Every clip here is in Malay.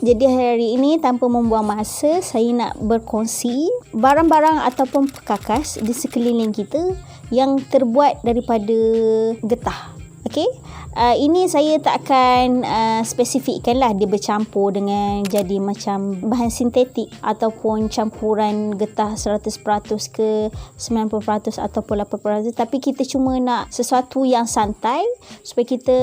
Jadi hari ini tanpa membuang masa, saya nak berkongsi barang-barang ataupun perkakas di sekeliling kita yang terbuat daripada getah. Okey, ini saya tak akan spesifikkan lah dia bercampur dengan jadi macam bahan sintetik ataupun campuran getah 100% ke 90% ataupun 80%, tapi kita cuma nak sesuatu yang santai supaya kita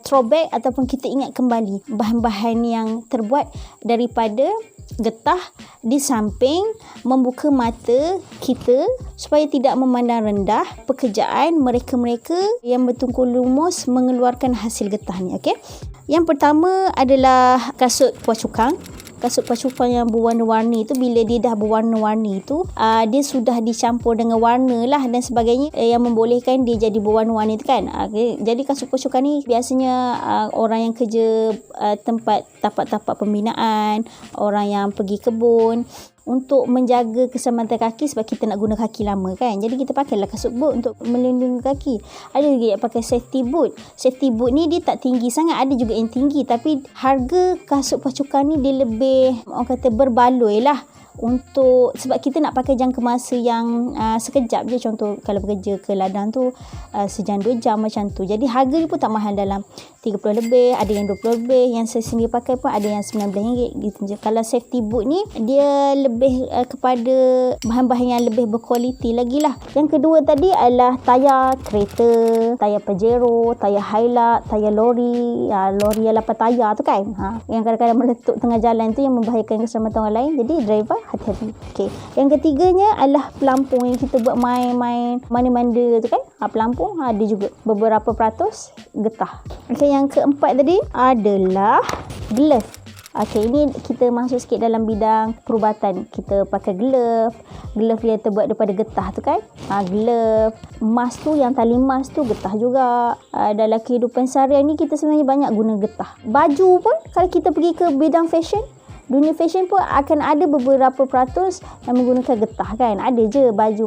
throwback ataupun kita ingat kembali bahan-bahan yang terbuat daripada getah, di samping membuka mata kita supaya tidak memandang rendah pekerjaan mereka-mereka yang bertungkus lumus mengeluarkan hasil getah ni. Okey. Yang pertama adalah kasut puas cukang. Kasut puas cukang yang berwarna-warni tu, bila dia dah berwarna-warni tu, dia sudah dicampur dengan warna lah dan sebagainya yang membolehkan dia jadi berwarna-warni tu kan. Jadi kasut puas cukang ni biasanya orang yang kerja tempat tapak-tapak pembinaan, orang yang pergi kebun, untuk menjaga keselamatan kaki sebab kita nak guna kaki lama kan. Jadi kita pakailah kasut boot untuk melindungi kaki. Ada juga yang pakai safety boot. Safety boot ni dia tak tinggi sangat, ada juga yang tinggi, tapi harga kasut puas cukang ni dia lebih, orang kata, berbaloi lah. Sebab kita nak pakai jangka masa yang sekejap je. Contoh kalau bekerja ke ladang tu sejam 2 jam macam tu. Jadi harga ni pun tak mahal, dalam 30 lebih, ada yang 20 lebih. Yang saya sendiri pakai pun ada yang RM19 gitu je. Kalau safety boot ni dia lebih kepada bahan-bahan yang lebih berkualiti lagi lah. Yang kedua tadi adalah tayar kereta, tayar Pajero, tayar Hilux, tayar lori. Lori yang 8 tayar tu kan, yang kadang-kadang meletup tengah jalan tu yang membahayakan keselamatan orang lain. Jadi driver hati-hati. Okey. Yang ketiganya adalah pelampung yang kita buat main-main manda-manda tu kan. Pelampung ada juga beberapa peratus getah. Okey, yang keempat tadi adalah glove. Okey, ini kita masuk sikit dalam bidang perubatan. Kita pakai glove yang terbuat daripada getah tu kan. Glove, mask tu, yang tali mask tu getah juga. Dalam kehidupan seharian ni kita sebenarnya banyak guna getah. Baju pun kalau kita pergi ke bidang fashion, dunia fashion pun akan ada beberapa peratus yang menggunakan getah kan. Ada je baju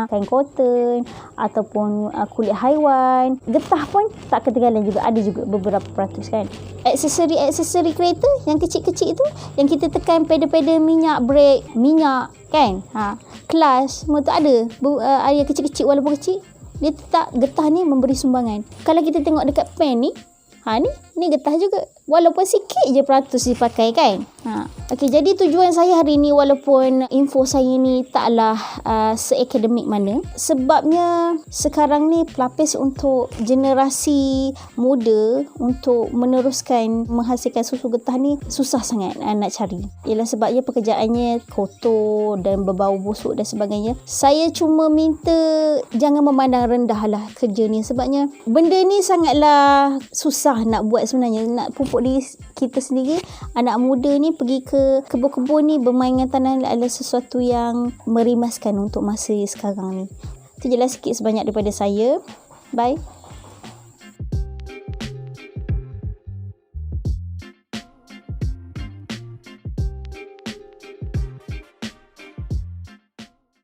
kain cotton ataupun kulit haiwan. Getah pun tak ketinggalan juga, ada juga beberapa peratus kan. Aksesori kereta yang kecil-kecil tu, yang kita tekan pedal-pedal minyak, brake, minyak kan. Kelas semua tu ada. Yang kecil-kecil, walaupun kecil, dia tetap getah ni memberi sumbangan. Kalau kita tengok dekat pen ni, ni getah juga. Walaupun sikit je peratus dipakai kan. Okey, jadi tujuan saya hari ni, walaupun info saya ni taklah seakademik mana, sebabnya sekarang ni pelapis untuk generasi muda untuk meneruskan menghasilkan susu getah ni susah sangat nak cari. Ialah sebabnya pekerjaannya kotor dan berbau busuk dan sebagainya. Saya cuma minta jangan memandang rendah lah kerja ni, sebabnya benda ni sangatlah susah nak buat sebenarnya. Nak pupuk diri kita sendiri, anak muda ni pergi ke kebun-kebun ni bermain dengan tanah adalah sesuatu yang merimaskan untuk masa sekarang ni. Itu jelas sikit sebanyak daripada saya. Bye.